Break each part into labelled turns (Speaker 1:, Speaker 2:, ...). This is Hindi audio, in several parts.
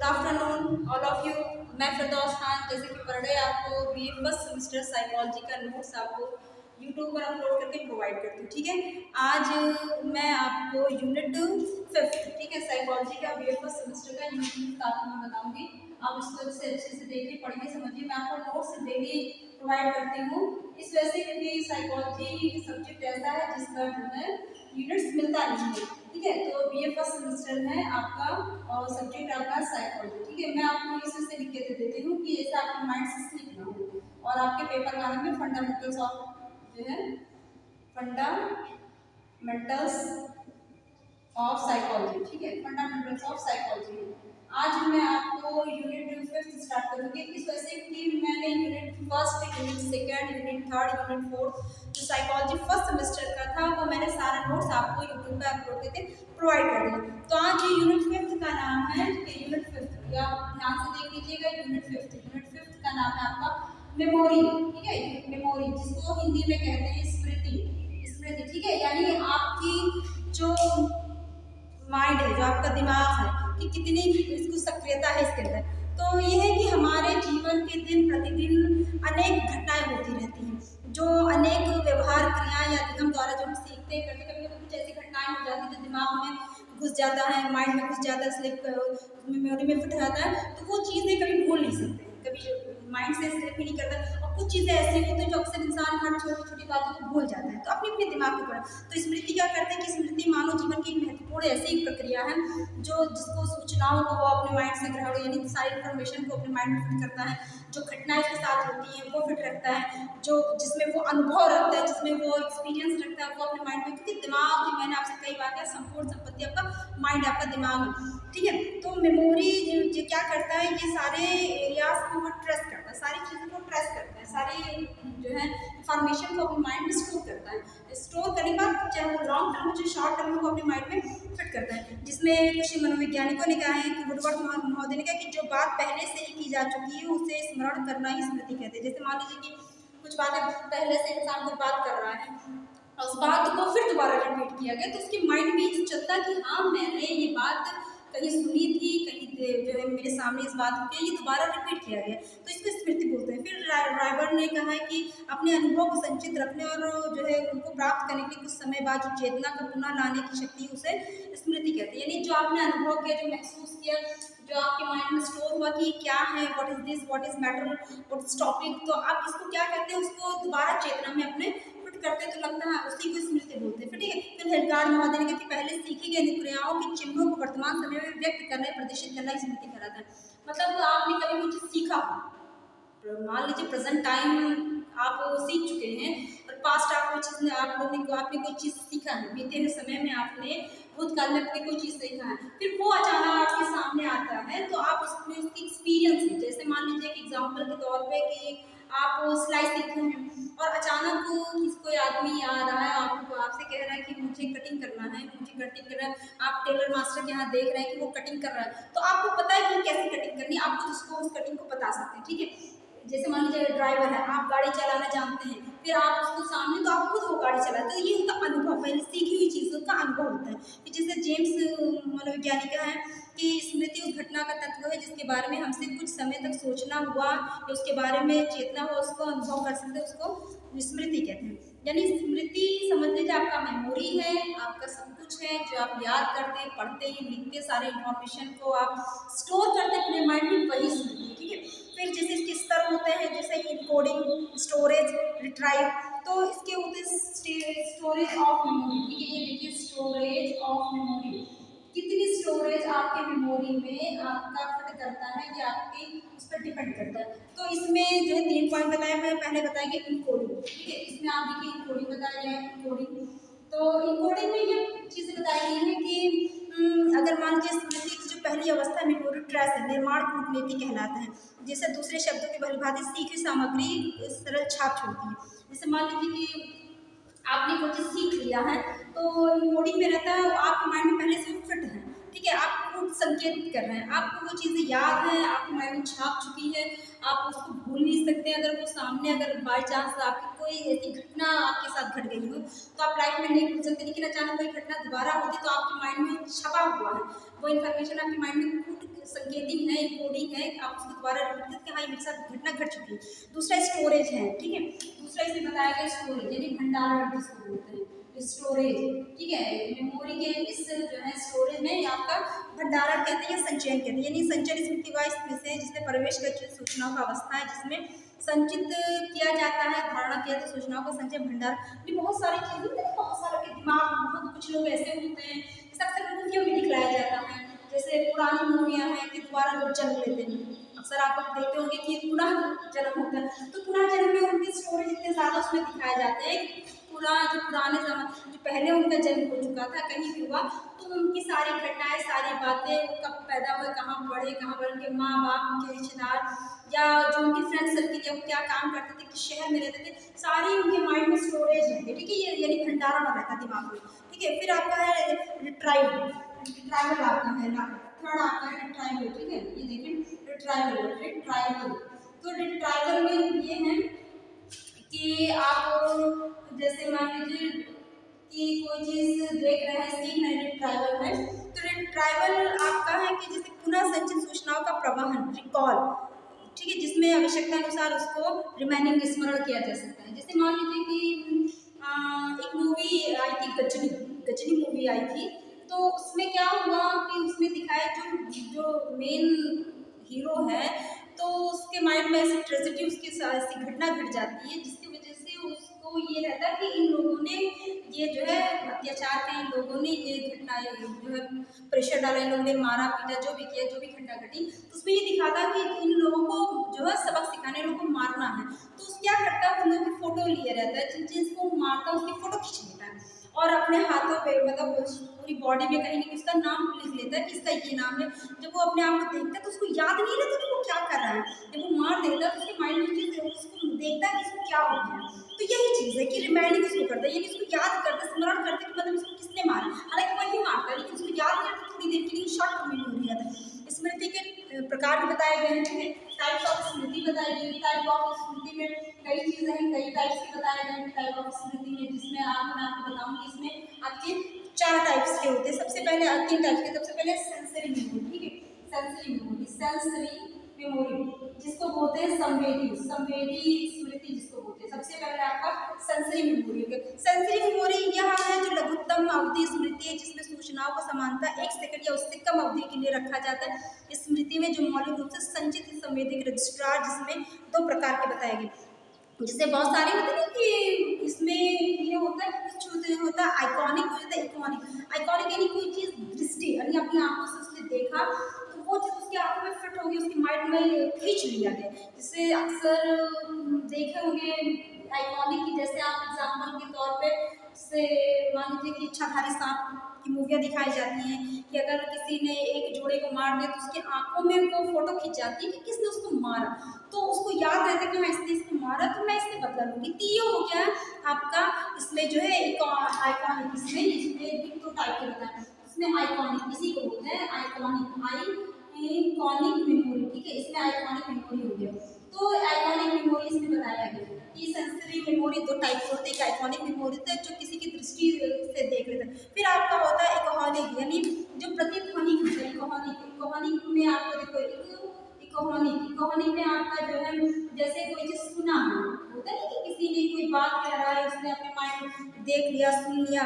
Speaker 1: Good afternoon all of you. मैं फिरदौस खान, जैसे कि पर डे आपको बी फर्स्ट सेमेस्टर साइकोलॉजी का नोट्स आपको यूट्यूब पर अपलोड करके प्रोवाइड करती हूँ। ठीक है, आज मैं आपको यूनिट 5, ठीक है, साइकोलॉजी का बी फर्स्ट सेमेस्टर का यूनिट आपको मैं बताऊँगी। आप इसको अच्छे से देखिए, पढ़िए, समझिए। मैं आपको नोट्स डेली प्रोवाइड करती हूँ इस वजह से क्योंकि साइकोलॉजी सब्जेक्ट ऐसा है जिसका जो है यूनिट्स मिलता नहीं है। ठीक है, तो बी फर्स्ट सेमेस्टर है आपका और सब्जेक्ट आपका साइकोलॉजी। ठीक है, मैं आपको इस से लिख के दे देती हूँ कि ऐसा आपके माइंड से स्लिप ना हो और आपके पेपर वाले में फंडामेंटल्स ऑफ जो है फंडामेंटल्स ऑफ साइकोलॉजी, ठीक है, फंडामेंटल्स ऑफ साइकोलॉजी। आज मैं आपको यूनिट 5 स्टार्ट करूँगी इस वजह से कि मैंने यूनिट 1, यूनिट 2, यूनिट 3, यूनिट 4 जो साइकोलॉजी फर्स्ट सेमेस्टर का था वो मैंने सारा नोट्स आपको यूट्यूब पर अपलोड करके प्रोवाइड कर दिया। तो आज ये यूनिट 5 का नाम है, यूनिट 5 या ध्यान से देख लीजिएगा। यूनिट 5 का नाम है आपका मेमोरी। ठीक है, मेमोरी जिसको हिंदी में कहते हैं स्मृति। ठीक है, यानी आपकी जो माइंड है, जो आपका दिमाग है, कि कितनी इसको सक्रियता है इसके अंदर। तो ये है कि हमारे जीवन के दिन प्रतिदिन अनेक घटनाएं होती रहती हैं, जो अनेक व्यवहार क्रियाएं या अधिगम द्वारा जो हम सीखते हैं करते, कभी कभी कुछ ऐसी घटनाएं हो जाती है जो दिमाग में घुस जाता है, माइंड में घुस जाता है, स्लिप मेमोरी में फिट जाता है। तो वो चीज़ें कभी भूल नहीं सकते, कभी माइंड से स्लिप ही नहीं करता। और कुछ चीज़ें ऐसी होती हैं जो अक्सर इंसान हर छोटी छोटी बातों को भूल जाता है। तो अपने अपने दिमाग के ऊपर। तो स्मृति क्या करते हैं कि स्मृति मानव जीवन की एक महत्वपूर्ण ऐसी प्रक्रिया है जो जिसको सूचनाओं को वो अपने माइंड से ग्रहण, यानी सारी इन्फॉर्मेशन को अपने माइंड में फिट करता है। जो घटनाएं उसके साथ होती हैं वो फिट रखता है, जो जिसमें वो अनुभव रखता है, जिसमें वो एक्सपीरियंस रखता है वो अपने माइंड में, क्योंकि दिमाग, मैंने आपसे कई बार कहा, संपूर्ण संपत्ति आपका माइंड, आपका दिमाग है। ठीक है, तो मेमोरी जो क्या करता है, ये सारे एरियाज को वो ट्रेस करता है, सारी चीज़ों को ट्रेस करता है, सारी जो है इंफॉर्मेशन को अपने माइंड में स्टोर करता है। स्टोर करने के बाद चाहे वो लॉन्ग टर्म हो चाहे शॉर्ट टर्म को अपने माइंड में फिट करता है। जिसमें कुछ मनोवैज्ञानिकों ने कहा है कि वुडवर्ड महोदय ने कहा कि जो बात पहले से ही की जा चुकी है उसे स्मरण करना ही स्मृति कहते हैं। जैसे मान लीजिए कि कुछ बातें पहले से इंसान कोई बात कर रहा है और उस बात को फिर दोबारा रिपीट किया गया, तो उसके माइंड में ये चलता कि हाँ मैंने ये बात कहीं सुनी थी, कहीं जो है मेरे सामने इस बात को ये दोबारा रिपीट किया गया, तो इसको स्मृति बोलते हैं। फिर रायबर्ड ने कहा है कि अपने अनुभव को संचित रखने और जो है उनको प्राप्त करने के लिए कुछ समय बाद जो चेतना को पुनः लाने की शक्ति उसे स्मृति कहते हैं। यानी जो आपने अनुभव किया, जो महसूस किया, जो आपके माइंड में स्टोर हुआ कि क्या है, what is this, what is matter, what is topic, तो आप इसको क्या कहते हैं, उसको दोबारा चेतना में अपने फिट करते हैं, तो लगता है उसी को स्मृति बोलते हैं। फिर ठीक है, फिर हेल्गार्ड महोदय ने कहा कि पहले सीखी गई क्रियाओं के चिन्हों को वर्तमान समय में व्यक्त करना, प्रदर्शित करना स्मृति कहलाता है। मतलब आपने कभी कुछ सीखा, मान लीजिए प्रेजेंट टाइम आप सीख चुके हैं और पास्ट आप कोई चीज़ आपने कोई चीज़ सीखा है, बीते हुए समय में आपने भूतकाल में अपनी कोई चीज़ सीखा है, फिर वो अचानक आपके सामने आता है तो आप उसमें उसकी एक्सपीरियंस है। जैसे मान लीजिए एक एग्जांपल के तौर पे कि आप सिलाई सीख रहे हैं और अचानक कोई आदमी आ रहा है, आपसे कह रहा है कि मुझे कटिंग करना है, आप टेलर मास्टर के यहाँ देख रहे हैं कि वो कटिंग कर रहा है, तो आपको पता है कि कैसे कटिंग करनी है, आप उसको उस कटिंग को बता सकते हैं। ठीक है, जैसे मान लीजिए ड्राइवर है, आप गाड़ी चलाना जानते हैं, फिर आप उसको सामने तो आप खुद वो गाड़ी चलाते हैं, तो ये होता अनुभव, पहले सीखी हुई चीज़ों का अनुभव होता है। कि जैसे जेम्स मनोवैज्ञानिक है कि स्मृति उस घटना का तत्व है जिसके बारे में हमसे कुछ समय तक सोचना हुआ या उसके बारे में चेतना हुआ, उसको अनुभव कर सकते हैं, उसको स्मृति कहते हैं। यानी स्मृति समझ लीजिए आपका मेमोरी है, आपका सब कुछ है जो आप याद करते, पढ़ते, लिखते, सारे इंफॉर्मेशन को आप स्टोर करते अपने माइंड में, वही स्मृति। ठीक है, फिर जैसे इसके स्तर होते हैं, जैसे इनकोडिंग, स्टोरेज, रिट्राइव, तो इसके होते हैं स्टोरेज ऑफ मेमोरी। ठीक है, ये देखिए स्टोरेज ऑफ मेमोरी, कितनी स्टोरेज आपके मेमोरी में आपका फिट करता है, ये आपके उस पर डिपेंड करता है। तो इसमें जो है 3 पॉइंट बताए हुए हैं। पहले बताएंगे इनकोडिंग। ठीक है, इसमें आप देखिए इनकोडिंग बताया गया है, इनकोडिंग। तो इनकोडिंग में ये चीज़ें बताई गई हैं कि अगर मान लीजिए स्मृति की जो पहली अवस्था मेमोरी ट्रेस है, निर्माण कूटनीति कहलाता है। जैसे दूसरे शब्दों की भलीभांति सीखी सामग्री सरल छाप छोड़ती है। जैसे मान लीजिए कि आपने कुछ सीख लिया है तो कोडिंग में रहता है, आपके माइंड में पहले से फिट है। ठीक है, आप खुद संकेत कर रहे हैं, आपको वो चीज़ें याद है, आपके माइंड में छाप चुकी है, आप उसको भूल नहीं सकते। अगर वो सामने अगर बाई चांस आपकी कोई ऐसी घटना आपके साथ घट गई हो तो आप लाइफ में नहीं भूल सकते, लेकिन अचानक कोई घटना दोबारा होती तो आपके माइंड में छपा हुआ है, वो इन्फॉर्मेशन आपके माइंड में खुद संकेतिक है, आप उसको दोबारा रिपीट करके हाँ ये मेरे साथ घटना घट चुकी है। दूसरा स्टोरेज है, ठीक है, दूसरा इसमें बताया गया स्टोरेज यानी भंडारण जिसको बोलते हैं स्टोरेज, ठीक है। मेमोरी के इस जो है स्टोरेज में आपका भंडारण कहते हैं या संचयन कहते हैं, यानी संचयन स्मृति वह स्मृति जिसमें प्रवेश कर सूचनाओं का अवस्था है जिसमें संचित किया जाता है, धारणा किया जाता है सूचनाओं का संचय भंडार। ये बहुत सारी चीजें होती है, बहुत सारे के दिमाग बहुत कुछ लोग ऐसे होते हैं जैसे अक्सर मूवियों में दिखलाया जाता है, जैसे पुरानी मूवियाँ हैं कि दोबारा लोग जन्म लेते हैं, अक्सर आप लोग देखते होंगे कि पुनः जन्म होता है, तो पुनः जन्म में उनकी स्टोरेज इतने ज़्यादा उसमें दिखाए जाते हैं पूरा जो पुराने जमाने जो पहले उनका जन्म हो चुका था कहीं भी हुआ तो उनकी सारी घटनाएं सारी बातें वो कब पैदा हुए, कहाँ पढ़े, कहाँ पर उनके माँ बाप, उनके रिश्तेदार या जो उनके फ्रेंड सर्किल या वो क्या काम करते थे, किस शहर में रहते थे, सारी उनके माइंड में स्टोरेज रहती है, ठीक है, ये यानी भंडारण रहता है दिमाग में, ठीक है। फिर आपका है रिट्राइवल, रिट्राइवल आपका है ना, थर्ड आपका है रिट्राइवल, ठीक है, ये देखिए रिट्राइवल, रिट्राइवल, तो रिट्राइवल में ये है कि आप जैसे मान लीजिए कि कोई चीज़ देख रहे हैं, सीख रहे हैं, रिट्राइवल है, तो रिट्राइवल आपका है कि जैसे पुनः संचित सूचनाओं का प्रवहन, रिकॉल, ठीक है, जिसमें आवश्यकता अनुसार उसको रिमाइनिंग स्मरण किया जा सकता है। जैसे मान लीजिए कि एक मूवी आई थी गजनी, गजनी मूवी आई थी, तो उसमें क्या हुआ कि उसमें दिखाया जो मेन हीरो है तो उसके माइंड में ऐसी ट्रेजेडी उसकी ऐसी घटना घट जाती है जिसकी वजह से उसको ये रहता है कि इन लोगों ने ये जो है अत्याचार का, इन लोगों ने ये घटना जो है प्रेशर डाला, इन लोगों ने मारा पीटा जो भी किया, जो भी घटना घटी, तो उसमें ये दिखाता कि इन लोगों को जो है सबक सिखाने, इन लोगों को मारना है, तो उस क्या करता है उन लोगों की फोटो लिए रहता है, जिसको मारता है उसकी फोटो खींच लेता है और अपने हाथों पे मतलब पूरी बॉडी में कहीं ना कहीं उसका नाम लिख लेता है कि इसका ये नाम है। जब वो अपने आप को देखता है तो उसको याद नहीं रहता कि वो क्या कर रहा है, जब वो मार देता है तो उसके माइंड में चीज़ उसको देखता है कि इसको क्या हो गया, तो यही चीज़ है कि रिमाइंडिंग उसको करता है, यानी उसको याद करता है, स्मरण करता है कि मतलब इसको किसने मारा, हालांकि वही मारता है लेकिन उसको याद नहीं रहता, थोड़ी देर के लिए शॉर्ट टर्म मेमोरी रहता है। स्मृति के प्रकार भी बताए गए हैं, ठीक है, टाइप्स ऑफ स्मृति बताई गई, टाइप ऑफ स्मृति में कई चीज़ें हैं, कई टाइप्स के बताए गए हैं टाइप ऑफ स्मृति में, जिसमें मैं आपको बताऊंगी इसमें आपके 4 टाइप्स के होते हैं। सबसे पहले 3 टाइप्स के, सबसे पहले सेंसरी मेमोरी, ठीक है, सेंसरी मेमोरी, सेंसरी मेमोरी जिसको बोलते हैं संवेदी, संवेदी स्मृति जिसको बोलते हैं। सबसे पहले आपका सेंसरी मेमोरी है। सेंसरी मेमोरी यह है जो लघुत्तम अवधि स्मृति है जिसमें सूचनाओं को समानता 1 सेकंड या उससे कम अवधि के लिए रखा जाता है। इस स्मृति में जो मौलिक रूप से संचित संवेदिक रजिस्ट्रार जिसमें 2 प्रकार के बताए गए, जैसे बहुत सारे होते हैं कि इसमें ये होता है, कुछ होता है आइकॉनिक, होता है इकॉनिक। आइकॉनिक यानी कोई चीज़ दृष्टि यानी अपनी आंखों से उसने देखा तो वो चीज़ उसकी आंखों में फिट होगी, उसकी माइंड में खींच लिया गया, जिससे अक्सर देखे होंगे आइकॉनिक की, जैसे आप एग्जाम्पल के तौर पे से मान लीजिए कि इच्छाधारी सांप की मूवियाँ दिखाई जाती हैं कि अगर किसी ने एक जोड़े को मार दिया तो उसकी आंखों में वो फोटो खींच जाती है कि किसने उसको मारा, तो उसको याद रहता है कि हाँ इसने इसको मारा तो मैं इससे बदला लूँगी। तो ये हो गया आपका इसमें जो है आइकॉनिक, इसमें 2 टाइप के बताए, इसमें आइकॉनिक इसी को बोलते हैं आइकॉनिक, आइकॉनिक मेमोरी, ठीक है, इसमें आइकॉनिक मेमोरी हो गया। तो आइकॉनिक मेमोरी इसमें बताया गया कि सेंसरी मेमोरी 2 टाइप के होते हैं, एक आइकॉनिक मेमोरी होता है जो किसी की दृष्टि से देख लेता है, फिर आपका होता है इकोहॉनिक यानी जो प्रतिध्वनिक होता है, इकोहॉनिक में आपको देखो इकोहॉनिक में आपका जो है जैसे कोई चीज़ सुना होता है कि किसी ने कोई बात कह रहा है, उसने अपने माइंड में देख लिया, सुन लिया,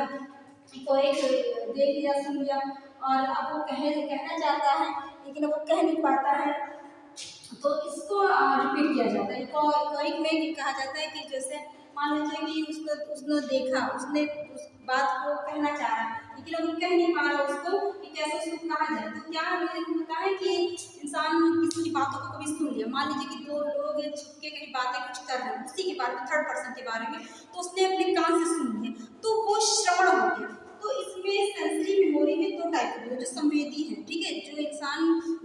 Speaker 1: देख लिया, सुन लिया और अब वो कहना चाहता है लेकिन अब वो कह नहीं पाता है, तो इसको रिपीट किया जाता है। इकोइक में ये कहा जाता है कि जैसे मान लीजिए कि उसने देखा, उसने उस बात को कहना चाह रहा है लेकिन अब वो कह नहीं पा रहा उसको कि कैसे उसको कहा जाए, तो क्या होता है कि इंसान किसी की बातों को कभी सुन लिया, मान लीजिए कि 2 लोग छुप के कहीं बातें कुछ कर रहे हैं उसी के बारे में, 3rd पर्सन के बारे में, तो उसने अपने कान से सुन लिया तो वो श्रवण हो गया। तो इसमें सेंसरी मेमोरी में 2 टाइप होते हैं, जो संवेदी है, ठीक है, जो इंसान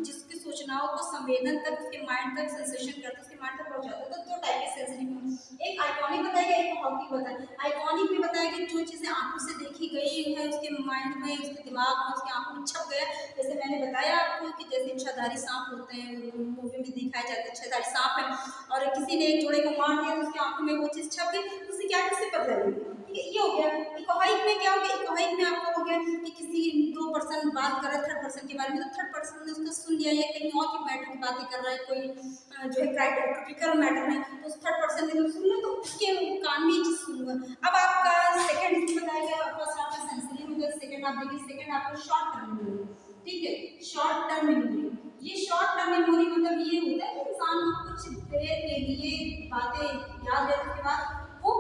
Speaker 1: जिसकी सूचनाओं को संवेदन तक उसके माइंड तक सेंसेशन करता है, उसके माइंड तक पहुंचाता है, तो 2 टाइप के सेंसरी मेमोरी, एक आइकॉनिक बताया गया, एक हॉकी बताया। आइकॉनिक में बताया है कि जो चीज़ें आंखों से देखी गई है उसके माइंड में, उसके दिमाग में, उसके आंखों में छप गया। जैसे मैंने बताया आपको कि जैसे इच्छाधारी सांप होते हैं, मूवी में दिखाए जाते हैं इच्छाधारी सांप है और किसी ने एक जोड़े को मार दिया तो उसकी आंखों में वो चीज़ छप गई, तो उससे क्या किससे पता लगी। ठीक है, ये हो गया। इकोहाइक में क्या हो गया, इकोहाइक में आपका हो गया कि किसी दो पर्सन बात कर रहे हैं थर्ड पर्सन के बारे में, तो थर्ड पर्सन ने उसको सुन लिया या कहीं और की मैटर की बातें कर रहा है, कोई जो है क्रिटिकल मैटर है, तो उस थर्ड पर्सन ने जब सुन लिया तो उसके कान में ये चीज़ सुनूंगा। अब आपका सेकंड इसमें बताया गया, फर्स्ट आपका सेंसरी हो गया, सेकंड आप देखिए, सेकंड आपका शॉर्ट टर्म मेमोरी। ठीक है, शॉर्ट टर्म मेमोरी, ये शॉर्ट टर्म मेमोरी मतलब ये होता है कि इंसान को कुछ देर के लिए बातें याद रहने के बाद वो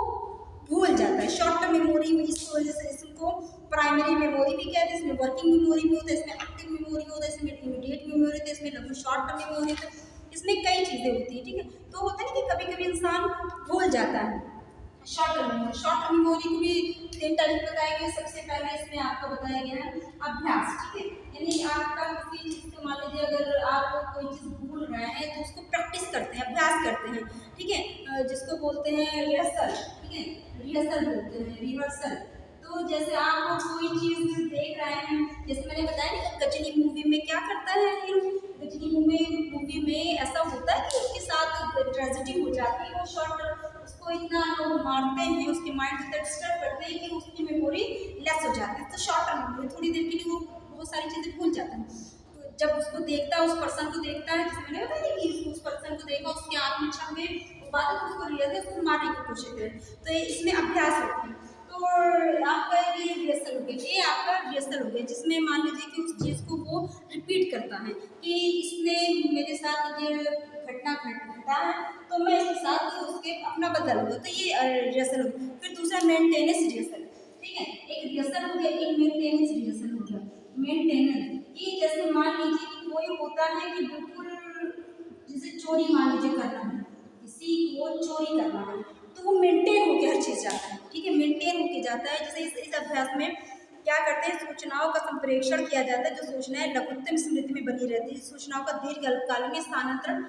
Speaker 1: भूल जाता है। शॉर्ट टर्म मेमोरी में इस वजह से इसको प्राइमरी मेमोरी भी कहते हैं, इसमें वर्किंग मेमोरी भी होता है, इसमें एक्टिव मेमोरी होता है, इसमें इमीडिएट मेमोरी होता है, इसमें लघु शॉर्ट टर्म मेमोरी होता है, इसमें कई चीज़ें होती हैं। ठीक है, तो होता है ना कि कभी कभी इंसान भूल जाता है। Short term memory, short term memory को भी 3 टाइप बताया गया। सबसे पहले इसमें आपको बताया गया है अभ्यास। ठीक है, यानी आपका किसी चीज़ को मान लीजिए अगर आप कोई चीज़ भूल रहे हैं तो उसको प्रैक्टिस करते हैं, अभ्यास करते हैं। ठीक है, जिसको बोलते हैं रिहर्सल। ठीक है, रिहर्सल बोलते हैं, रिहर्सल। तो जैसे आप कोई चीज़ देख रहे हैं, जैसे मैंने बताया ना कि गजनी मूवी में क्या करता है हीरो, गजनी मूवी में ऐसा होता है कि उसके साथ ट्रेजेडी हो जाती है, वो शॉर्ट उसको इतना लोग मारते हैं, उसके माइंड को डिस्टर्ब करते हैं कि उसकी मेमोरी लेस हो जाती है। तो शॉर्ट टर्म मेमोरी, थोड़ी देर के लिए वो बहुत सारी चीज़ें भूल जाता है। तो जब उसको देखता है, उस पर्सन को देखता है, जैसे मैंने बताया कि उस पर्सन को देखा, उसके आँख में छप गई वो बात, तो उसको रियल है, उसको मारने की कोशिश करें, तो इसमें अभ्यास होता है। तो आपका ये रिहर्सल हो गया, ये आपका रिहर्सल हो गया, जिसमें मान लीजिए कि उस चीज़ को वो रिपीट करता है कि इसने मेरे साथ ये घटना घटा है तो मैं इसके साथ उसके अपना बदल लूँगा, तो ये रिहर्सल हो गया। फिर दूसरा मेंटेनेंस रिहर्सल। ठीक है, एक रिहर्सल हो गया, एक मेंटेनेंस रिहर्सल हो गया। मेंटेनेंस कि जैसे मान लीजिए कि कोई होता है कि बिल्कुल जैसे चोरी मान लीजिए करना है, किसी को चोरी करना है, तो वो मेंटेन होके हर चीज़ जाता है। ठीक है, मेंटेन होके जाता है। जैसे इस अभ्यास में क्या करते हैं, सूचनाओं का संप्रेषण किया जाता है, जो सूचनाएं लघुत्तम स्मृति में बनी रहती है, सूचनाओं का दीर्घ अल्पकाल में स्थानांतरण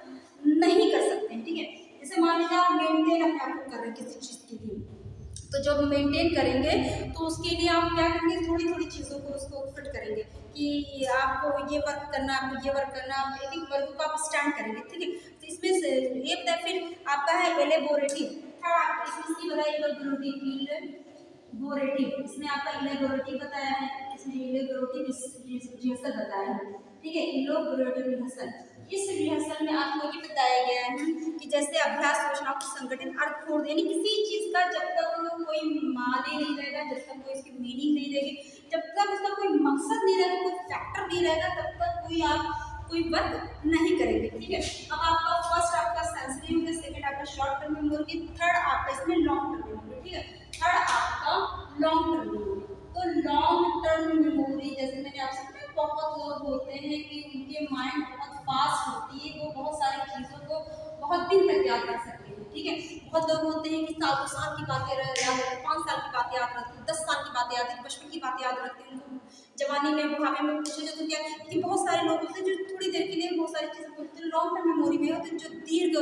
Speaker 1: नहीं कर सकते हैं। ठीक है, जैसे मान लीजिए आप मेंटेन अपने आप को कर रहे हैं किसी चीज़ के लिए, तो जब मेंटेन करेंगे तो उसके लिए आप क्या करेंगे, थोड़ी थोड़ी चीज़ों को उसको फिट करेंगे कि आपको ये वर्क करना, आपको ये वर्क करना, आप एक एक वर्क को आप स्टैंड करेंगे। ठीक है, तो इसमें से ये बताए फिर आपका है एलेबोरेटिव। इसमें बताया बोरेटिव, इसमें आपका इलेबोरेटिव बताया है, इसमें इलेबोरेटिव रिहर्सल बताया है। ठीक है, इलेबोरेटिव रिहर्सल, इस रिहर्सल में आपको ये बताया गया है कि जैसे अभ्यास सूचनाओं को संगठित अर्थ खोड़, यानी किसी चीज़ का जब तक कोई माने नहीं रहेगा, जब तक कोई इसकी मीनिंग नहीं रहेगी, जब तक उसका कोई मकसद नहीं रहेगा, कोई फैक्टर नहीं रहेगा, तब तक कोई वर्क नहीं करेंगे। ठीक है, अब आपका फर्स्ट आपका सेंसरी हो गया, सेकंड आपका शॉर्ट टर्म मेमोरी, थर्ड आपका इसमें लॉन्ग टर्म मेमोरी। ठीक है, थर्ड आपका लॉन्ग टर्म मेमोरी। तो लॉन्ग टर्म मेमोरी जैसे मैंने आपसे बताया, बहुत लोग होते हैं कि उनके माइंड बहुत फास्ट होती है, वो बहुत सारी चीज़ों को बहुत दिन तक याद रख सकते हैं। ठीक है, बहुत लोग होते हैं कि सालों साल की बातें याद रखते हैं, 5 साल की बातें याद रखते हैं, 10 साल की बातें याद रखते हैं, बचपन की बातें याद रखते हैं, उनको जवानी में बुढ़ापे में पूछे जो तो क्या। लेकिन बहुत सारे लोग होते हैं जो थोड़ी देर के लिए बहुत सारी चीज़ें बोलते हैं, लॉन्ग टर्म मेमोरी में होते हैं जो दीर्घ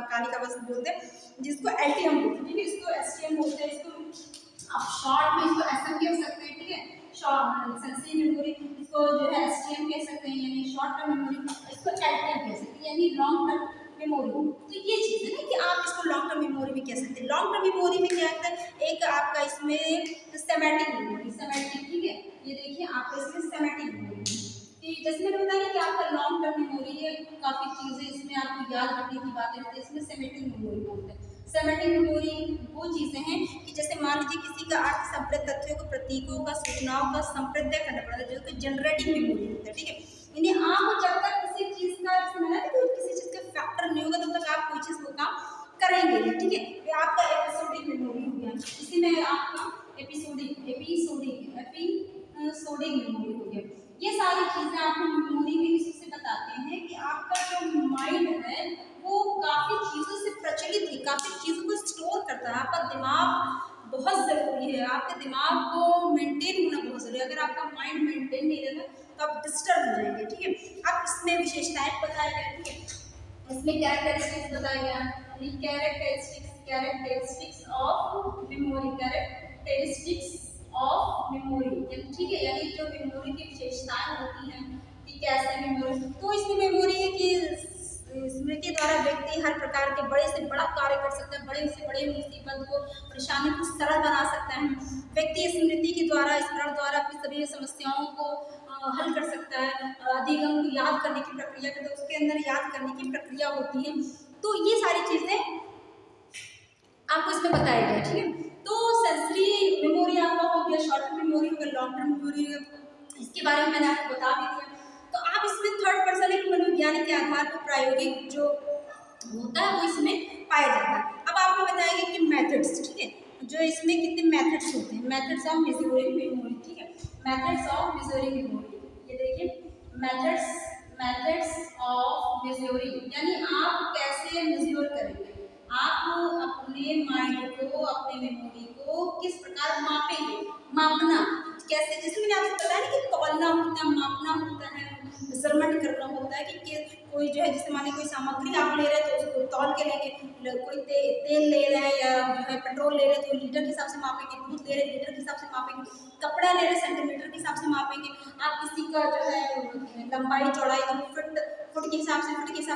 Speaker 1: कालिक अवस्था बोलते हैं, जिसको एलटीएम बोलते हैं। ठीक है, इसको एसटीएम बोलते हैं, इसको आप शॉर्ट में इसको एसएम कह सकते हैं। ठीक है, शॉर्ट सेंसरी मेमोरी, इसको जो है एसटीएम कह सकते हैं यानी शॉर्ट टर्म मेमोरी, इसको एलटीएम कह सकते हैं यानी लॉन्ग टर्म मेमोरी। तो ये चीज़ है ना कि आप इसको लॉन्ग टर्म मेमोरी भी कह सकते हैं। लॉन्ग टर्म मेमोरी में क्या होता है, एक आपका इसमें सेमेटिक मेमोरी, सेमेटिक। ठीक है, ये देखिए आपका इसमें सेमेटिक मेमोरी कि जैसे मैंने बताया कि आपका लॉन्ग टर्म मेमोरी है, काफ़ी चीज़ें इसमें आपको याद रखने की बातें होती है, इसमें सेमेटिक मेमोरी बोलते हैं। सेमेटिक मेमोरी वो चीज़ें हैं कि जैसे मान लीजिए किसी का अर्थ संप्रेत तथ्यों को, प्रतीकों का, सूचनाओं का संप्रदय करना पड़ता है, जो कि जनरेटिंग मेमोरी होता है। ठीक है, यानी आप जब तक किसी चीज़ का किसी चीज़ का फैक्टर नहीं होगा तब तक आप कोई चीज़ को काम करेंगे नहीं। ठीक है, ये आपका एपिसोडिक मेमोरी हो गया, इसी में आपका एपिसोडिक मेमोरी हो गया। ये सारी चीज़ें आपको मेमोरी में इसी से बताते हैं कि आपका जो माइंड है वो काफ़ी चीज़ों से प्रचलित है, काफ़ी चीज़ों को स्टोर करता है। आपका दिमाग बहुत ज़रूरी है, आपके दिमाग को मेंटेन होना बहुत ज़रूरी है। अगर आपका माइंड मेंटेन नहीं रहेगा तो आप डिस्टर्ब हो जाएंगे। ठीक है, अब इसमें विशेषताएं बताया गया। ठीक है, इसमें कैरेक्टरिस्टिक्स बताया गया, characteristics of memory, characteristics characteristics of memory, ठीक है, यानी जो मेमोरी की विशेषताएं होती हैं कि कैसे मेमोरी, तो इसमें मेमोरी है कि स्मृति द्वारा व्यक्ति हर प्रकार के बड़े से बड़ा कार्य कर सकता है, बड़े से बड़े मुसीबत को, परेशानी को सरल बना सकता है। व्यक्ति स्मृति के द्वारा, स्मरण द्वारा अपनी सभी समस्याओं को हल कर सकता है। अधिगम याद करने की प्रक्रिया करता है, उसके अंदर याद करने की प्रक्रिया होती है। तो ये सारी चीजें आपको इसमें बताया गया, ठीक है। तो सेंसरी मेमोरी आपका हो गया, शॉर्ट टर्म मेमोरी हो गया, लॉन्ग टर्म मेमोरी हो गया, इसके बारे में मैंने आपको बता भी दिया। तो आप इसमें थर्ड पर्सन एक मनोविज्ञान के आधार पर प्रायोगिक जो होता है वो इसमें पाया जाता है। अब आपको बताएंगे कि मेथड्स, ठीक है, जो इसमें कितने मेथड्स होते हैं, मेथड्स ऑफ मेजरिंग मेमोरी, ठीक है, मेथड्स ऑफ मेजरिंग मेमोरी, ये देखिए मेथड्स ऑफ मेजरिंग, यानी आप कैसे मेजर करेंगे, आप अपने माइंड को, अपने मेमोरी को किस प्रकार मापेंगे, मापना कैसे, जैसे मैंने आपसे बताया कि तौलना होता है, मापना होता है, मेजरमेंट करना होता है कि कोई जो है, जैसे माने कोई सामग्री आप ले रहे हैं तो उसको तौल के लेंगे, कोई तेल ले रहे हैं या जो है पेट्रोल ले रहे हैं तो लीटर के हिसाब से मापेंगे, दूध ले रहे हैं लीटर के हिसाब से मापेंगे, कपड़ा ले रहे हैं सेंटीमीटर के हिसाब से मापेंगे, आप किसी का जो है लंबाई चौड़ाई तो फुट के हिसाब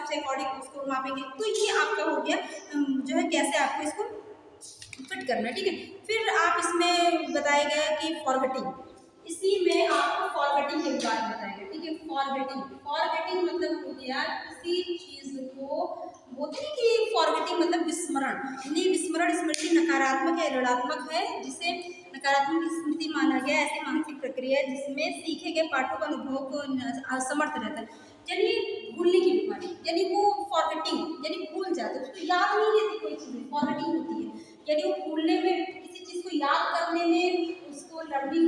Speaker 1: से अकॉर्डिंग उसको मापेंगे। तो ये आपका हो गया जो है कैसे आपको इसको फिट करना है, ठीक है। फिर आप इसमें बताया गया कि फॉरगेटिंग, इसी में आपको फॉरगेटिंग के बारे में बताया गया, ठीक है। फॉरगेटिंग मतलब हो गया किसी चीज को, बोलते हैं कि फॉरगेटिंग मतलब विस्मरण, यानी विस्मरण स्मृति नकारात्मक या ऋणात्मक है, जिसे नकारात्मक स्मृति माना गया ऐसी मानसिक प्रक्रिया है जिसमें सीखे गए पाठों का अनुभव को असमर्थ रहता है, यानी भूलने की बीमारी, यानी वो फॉरगेटिंग यानी भूल जाते, उसको याद नहीं रहती कोई चीज़, फॉरगेटिंग होती है, यानी वो भूलने में, किसी चीज़ को याद करने में, उसको लर्निंग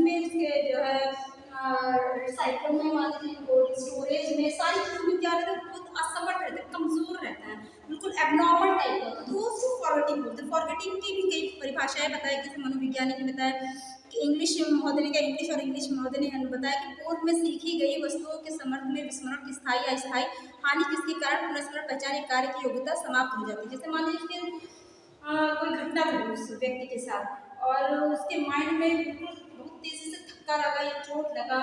Speaker 1: में, उसके जो है साइकिल में, मान लीजिए स्टोरेज में, सारी चीज़ों में क्या रहता है, बहुत असमर्थ रहता है, कमजोर रहता है, बिल्कुल एबनॉर्मल टाइप का, तो उसको फॉरगेटिंग बोलते हैं। फॉरगेटिंग की भी कई परिभाषाएं बताई, जैसे मनोवैज्ञानिक ने बताया कि इंग्लिश महोदय ने बताया कि पूर्व में सीखी गई वस्तुओं के समर्थ में विस्मरण की स्थायी या अस्थायी हानि, जिसके कारण पुनस्मरण पहचाने कार्य की योग्यता समाप्त हो जाती है। जैसे मान लीजिए कोई घटना घटी उस व्यक्ति के साथ और उसके माइंड में बिल्कुल बहुत तेजी से धक्का लगा या चोट लगा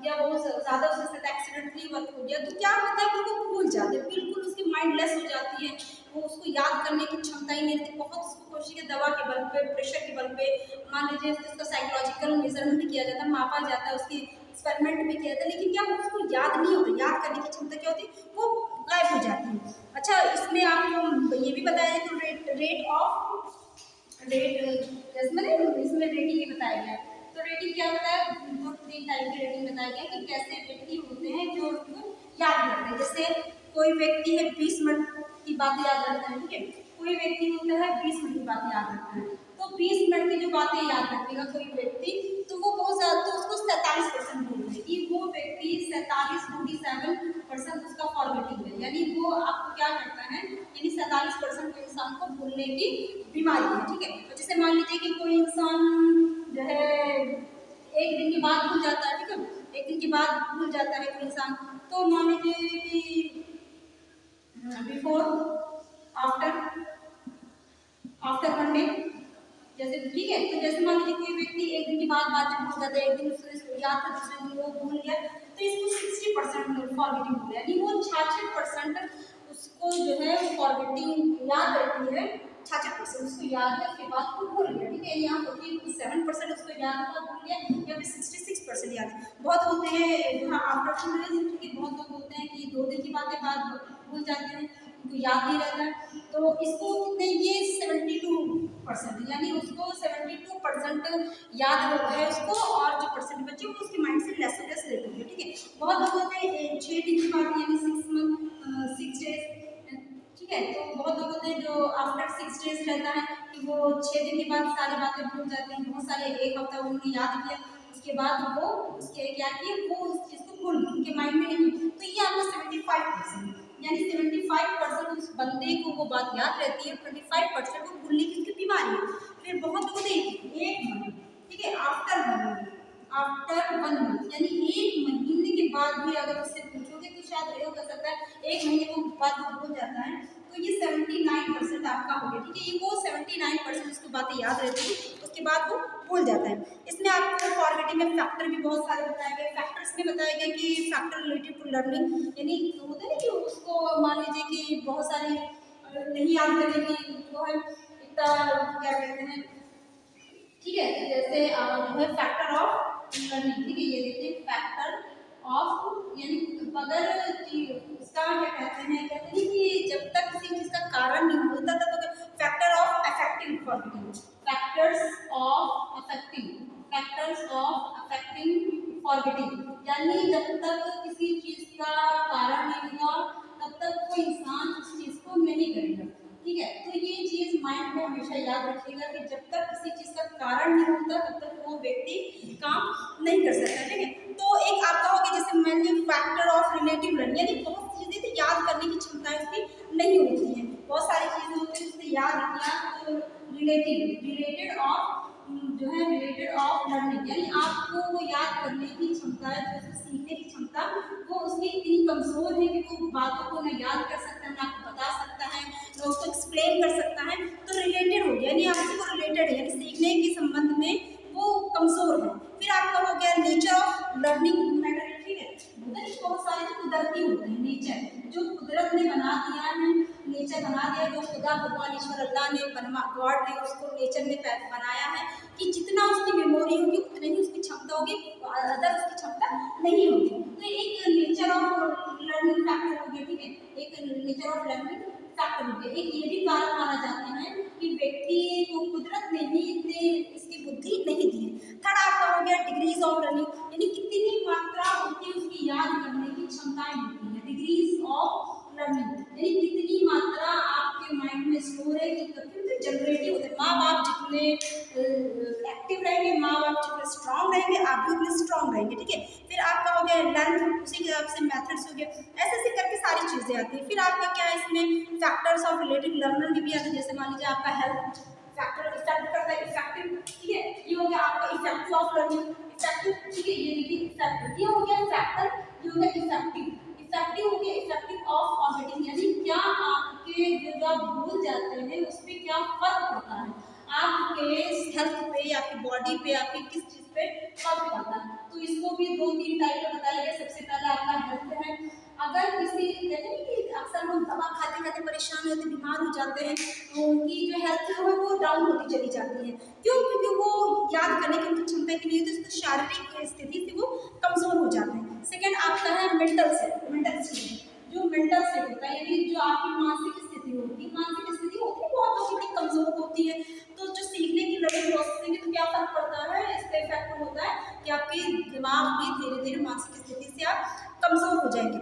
Speaker 1: या बहुत ज़्यादा उसके साथ एक्सीडेंटली वर्क हो गया, तो क्या होता है कि वो भूल जाते हैं, बिल्कुल उसकी माइंड लेस हो जाती है, वो उसको याद करने की क्षमता ही नहीं रहती। बहुत उसको कोशिश की दवा के बल पे, प्रेशर के बल पे, मान लीजिए उसका साइकोलॉजिकल मेजरमेंट किया जाता है, मापा जाता है, उसकी एक्सपेरिमेंट भी किया जाता है, लेकिन क्या उसको याद नहीं होता, याद करने की क्षमता क्या होती है, वो गायब हो जाती है। अच्छा, इसमें आपको ये भी बताया तो इसमें रेटिंग भी बताया गया, तो रेटिंग क्या होता है, दो तीन टाइप की रेटिंग बताया गया कि कैसे व्यक्ति होते हैं जो उनको याद करते हैं। जैसे कोई व्यक्ति है 20 मिनट की बातें याद रखता है, ठीक है, कोई व्यक्ति होता है 20 मिनट की बातें याद रखता है, तो 20 मिनट की जो बातें याद रखेगा कोई व्यक्ति, तो वो बहुत ज़्यादा, तो उसको 47% बोलते हैं कि वो व्यक्ति 47% उसका फॉरगेटिंग है, यानी वो आपको क्या करता है, यानी 47% इंसान को भूलने की बीमारी है, ठीक है। तो जैसे मान लीजिए कि कोई इंसान जो है एक दिन के बाद भूल जाता है, ठीक है, एक दिन के बाद भूल जाता है कोई इंसान, तो मान लीजिए कि बिफोर आफ्टर वन डे, जैसे ठीक है, तो जैसे मान लीजिए कोई व्यक्ति एक दिन के बाद बात भूल जाता है, एक दिन उसको याद था, दूसरे दिन वो भूल गया, तो इसको 60% फॉरगेटिंग हो गया, यानी वो 66% उसको जो है फॉरगेटिंग याद रहती है, 66% उसको याद है, उसके बाद वो भूल गया, ठीक है। यहाँ 47% उसको याद था, भूल गया, या फिर 66% याद है। बहुत होते हैं हाँ आफ्टर 2 डेज, क्योंकि बहुत लोग होते हैं कि 2 दिन की बातें बाद भूल जाते हैं, उनको याद नहीं रहता है, तो इसको कितने, ये 72%, यानी उसको 72% याद है उसको, और जो परसेंट बचे वो उसके माइंड से लेस रहती है, ठीक है। बहुत लोग होते हैं 6 दिन की बात, यानी 6 डेज, ठीक है, तो बहुत लोग होते हैं जो आफ्टर 6 डेज रहता है कि वो 6 दिन के बाद सारी बातें भूल जाते हैं, बहुत सारे एक हफ्ता उन्होंने याद किया, उसके बाद वो उसके क्या किए, वो उस चीज़ को भूल गए, उनके माइंड में नहीं, तो ये आपका 75%, यानी 75% उस बंदे को वो बात याद रहती है, 25% वो भूलने की उसकी बीमारी है। फिर बहुत लोग एक मंथ, ठीक है, आफ्टर 1 मंथ, यानी 1 महीने के बाद भी अगर उससे पूछोगे तो शायद हो कर सकता है 1 महीने के बाद वो भूल जाता है, तो ये 79% आपका हो गया, ठीक है। ये वो 79% उसको बातें याद रहती है, उसके बाद वो भूल जाता है। इसमें आपको फॉरगेटिंग में फैक्टर भी बहुत सारे बताए गए। फैक्टर्स में बताया गया कि फैक्टर रिलेटेड टू लर्निंग, यानी होता है ना कि उसको मान लीजिए कि बहुत सारे नहीं याद करने की वो है इतना क्या कहते हैं, ठीक है। जैसे जो है फैक्टर ऑफ लर्निंग, ठीक है। ये देखिए फैक्टर ऑफ, यानी अगर इसका क्या कहते हैं कि जब तक किसी चीज का कारण नहीं होता तब तक factor of affecting forgetting, factors of affecting forgetting, यानी जब तक किसी चीज का कारण नहीं होगा तब तक कोई इंसान उस चीज को नहीं करेगा, ठीक है। तो ये चीज माइंड में हमेशा याद रखिएगा कि जब तक किसी चीज का कारण नहीं होता तब तक वो व्यक्ति काम नहीं कर सकता, ठीक है। तो एक आपका हो गया जैसे मान लीजिए फैक्टर ऑफ रिलेटिव लर्निंग, यानी बहुत सी चीजें तो याद करने की क्षमता उसकी नहीं होती है, बहुत सारी चीजें होती है जिसे याद रखना। तो रिलेटेड ऑफ जो है रिलेटेड ऑफ लर्निंग, यानी आपको वो याद करने की क्षमता है, जो उसको सीखने की क्षमता वो उसकी इतनी कमजोर है कि वो बातों को न याद कर सकता है, ना आपको बता सकता है, ना उसको एक्सप्लेन कर सकता है। तो रिलेटेड हो गया, यानी आपसे वो रिलेटेड है, यानी सीखने के संबंध में वो कमजोर है। फिर आपका हो गया नेचर ऑफ लर्निंग मैटर, ठीक है। बहुत सारे जो कुदरती होते हैं, नेचर जो कुदरत ने बना दिया है, नेचर बना दिया, जो खुदा भगवान ईश्वर अल्लाह ने गॉड ने उसको नेचर ने बनाया है कि जितना उसकी मेमोरी होगी उतनी ही उसकी क्षमता होगी, अदर उसकी क्षमता नहीं होगी। तो एक नेचर ऑफ लर्निंग फैक्टर हो गया, ठीक है। एक नेचर ऑफ लर्निंग फैक्टर हो गया। एक ये भी कारण माना जाता है कि व्यक्ति को कुदरत ने ही इतने इसकी बुद्धि नहीं दी है। थर्ड आपका हो गया डिग्रीज ऑफ लर्निंग, यानी कितनी मात्रा होती है उसकी याद करने की क्षमताएं होती है। डिग्रीज ऑफ लर्निंग यानी कितनी मात्रा आपके माइंड में स्टोर है, कितने जनरेटिव होते हैं। माँ बाप जितने एक्टिव रहेंगे, माँ बाप जितने स्ट्रांग रहेंगे, आप भी उतने स्ट्रांग रहेंगे, ठीक है। फिर आपका हो गया लेंथ, उसी के हिसाब से मेथड्स हो गए, ऐसे ऐसे करके सारी चीजें आती हैं। फिर आपका क्या है इसमें फैक्टर्स ऑफ रिलेटिव लर्नर भी आते हैं, जैसे मान लीजिए आपका हेल्थ फैक्टर इफेक्ट करता है, इफेक्टिव, ठीक है। ये हो गया आपका इफेक्टिव ऑफ लर्निंग, इफेक्टिव, ठीक है। ये देखिए इफेक्टिव, ये हो गया फैक्टर, ये हो गया इफेक्टिव। इफेक्टिव हो गया इफेक्टिव ऑफ फॉरगेटिंग, यानी क्या आपके जो आप भूल जाते हैं उस पर क्या फर्क पड़ता है, आपके हेल्थ पे, आपकी बॉडी पे, आपकी किस चीज पे फर्क पड़ता है। तो इसको भी 2-3 टाइप में बताया गया। सबसे पहले आपका हेल्थ है, अगर किसी कहते हैं कि अक्सर लोग दवा खाते खाते परेशान होते, बीमार हो जाते हैं, तो उनकी जो हेल्थ है वो डाउन होती चली जाती है। क्यों? क्योंकि वो याद करने की उनकी क्षमता इतनी है, तो इसको शारीरिक स्थिति से वो कमजोर हो जाते हैं। सेकेंड आपका है मेंटल सेट, मेंटल स्टेट, जो मेंटल सेट होता है, यानी जो आपकी मानसिक स्थिति होती है, मानसिक स्थिति होती है बहुत बड़ी कमजोर होती है। तो जो सीखने की लर्निंग प्रोसेसिंग तो क्या फर्क पड़ता है, इसका इफेक्ट होता है कि आपके दिमाग में धीरे धीरे मानसिक स्थिति से आप कमजोर हो जाएंगे।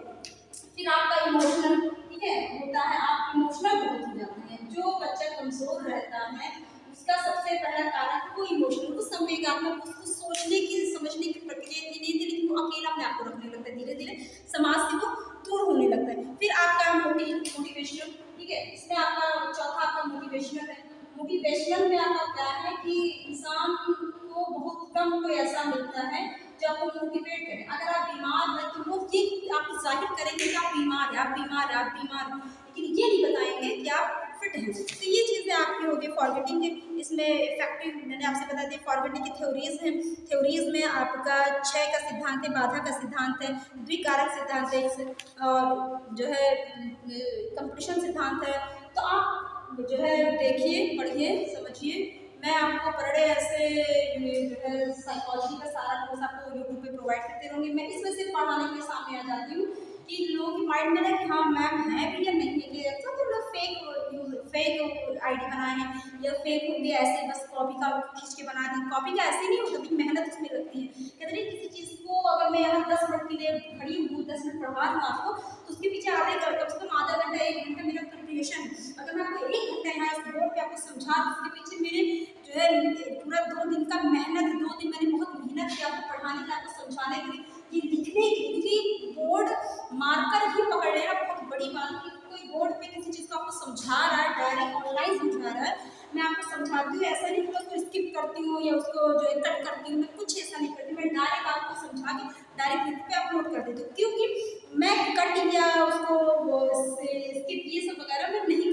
Speaker 1: फिर आपका इमोशनल, ठीक है, होता है, आप इमोशनल बहुत हो जाते हैं। जो बच्चा कमजोर रहता है उसका सबसे पहला कारण वो इमोशनल, वो संवेगात्मक, उसको सोचने की समझने की प्रक्रिया इतनी नहीं थी, लेकिन वो अकेला अपने आप को रखने लगता है, धीरे धीरे समाज से वो दूर होने लगता है। फिर आपका मोटिवेशनल, ठीक है। इसमें आपका चौथा आपका मोटिवेशनल है। मोटिवेशनल में आपका क्या है कि इंसान को बहुत कम कोई ऐसा मिलता है जो आपको मोटिवेट करे। अगर आप बीमार हैं तो वो ये आप जाहिर करेंगे कि आप बीमार हैं, आप बीमार हैं, आप बीमार हैं, लेकिन ये नहीं बताएंगे कि आप फिट हैं। तो ये चीज़ें आपकी हो गई फॉरगेटिंग के। इसमें इफेक्टिव मैंने आपसे बता दिया, फॉरगेटिंग की थ्योरीज हैं। थ्योरीज में आपका क्षय का सिद्धांत है, बाधा का सिद्धांत है, द्विकारक सिद्धांत है, और जो है कंपटीशन सिद्धांत है। तो आप जो है देखिए, पढ़िए, समझिए। मैं आपको पर डे ऐसे जो है साइकोलॉजी का सारा कोर्स आपको यूट्यूब पे प्रोवाइड करते रहूँगी। मैं इस वजह से पढ़ाने के सामने आ जाती हूँ कि लोगों के माइंड में ना कि हाँ मैम है भी या नहीं है, कि अच्छा तो लोग फेक आईडी बनाए हैं या फेक हो गया, ऐसे बस कॉपी का खींच के बना दी। कॉपी का ऐसे नहीं होता, भी मेहनत उसमें लगती है। कहते नहीं किसी चीज़ को अगर मैं यहाँ 10 मिनट के लिए खड़ी हूँ, 10 मिनट पढ़ा दूँ आपको, तो उसके पीछे कम से कम आधा घंटा 1 घंटा मेरा प्रिपरेशन है। अगर मैं आपको 1 घंटा यहाँ इस बोर्ड पे आपको समझा, उसके पीछे मेरे जो है पूरा 2 दिन का मेहनत, 2 दिन मैंने बहुत मेहनत की आपको पढ़ाने के, आपको समझाने के लिए, ये लिखने की, क्योंकि बोर्ड मार्कर ही पकड़ लेना बहुत बड़ी बात है। कोई बोर्ड पे किसी चीज़ को आपको समझा रहा है, डायरेक्ट ऑनलाइन समझा रहा है, मैं आपको समझाती हूँ, ऐसा नहीं कि मैं उसको स्किप करती हूँ या उसको जो है कट करती हूँ, मैं कुछ ऐसा नहीं करती। मैं डायरेक्ट आपको समझा के डायरेक्ट लिख पे अपलोड कर देती हूँ, क्योंकि मैं कट या उसको स्किप ये सब वगैरह मैं नहीं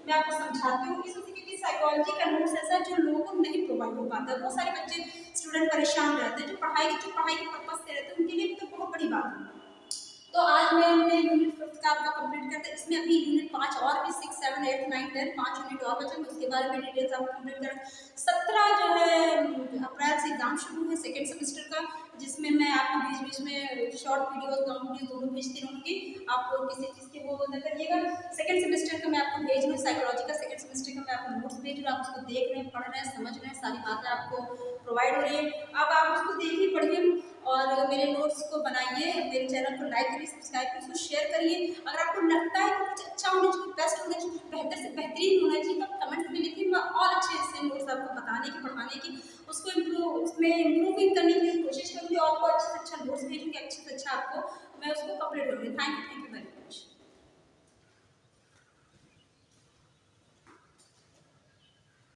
Speaker 1: मैं आपको समझाती हूँ इस वजह, क्योंकि साइकोलॉजी का नोट्स ऐसा है जो लोगों को नहीं प्रोवाइड हो पाता। बहुत सारे बच्चे स्टूडेंट परेशान रहते हैं, जो पढ़ाई के पर्पज से रहते हैं, उनके लिए तो बहुत बड़ी बात है। तो आज मैं अपने यूनिट 5 का आपका कंप्लीट करते हैं। इसमें अभी यूनिट 5 और भी 6, 7, 8, 9, 10 5 यूनिट और बचे, उसके बारे में डिटेल्स आपको कंप्लीट करें। 17 जो है अप्रैल से एग्जाम शुरू है सेकेंड सेमेस्टर का, जिसमें मैं आपको बीच बीच में शॉर्ट वीडियोस लॉन्ग वीडियो दोनों भेजती रहूँगी। आप किसी चीज़ के वो न करिएगा। सेकेंड सेमेस्टर का मैं आपको भेज रही हूँ, साइकोलॉजी का सेकेंड सेमेस्टर का मैं आपको नोट्स भेज रही हूँ। आप उसको देख रहे हैं, पढ़ रहे हैं, समझ रहे हैं, सारी बातें आपको प्रोवाइड हो रही है। अब आप उसको देखिए, पढ़िए और मेरे नोट्स को बनाइए, मेरे चैनल को लाइक करिए, सब्सक्राइब करिए, उसको शेयर करिए। अगर आपको लगता है कि कुछ अच्छा होना चाहिए, बेस्ट होना चाहिए, बेहतर से बेहतरीन होना चाहिए, तो कमेंट्स में लिखिए। मैं और अच्छे से नोट्स आपको बताने की, पढ़ाने की, उसको उसमें इम्प्रूविंग करने की कोशिश करूँगी। आपको अच्छे से अच्छा नोट्स भेजूँगी, अच्छे से अच्छा आपको मैं उसको कंप्लीट करूँगी। Thank you.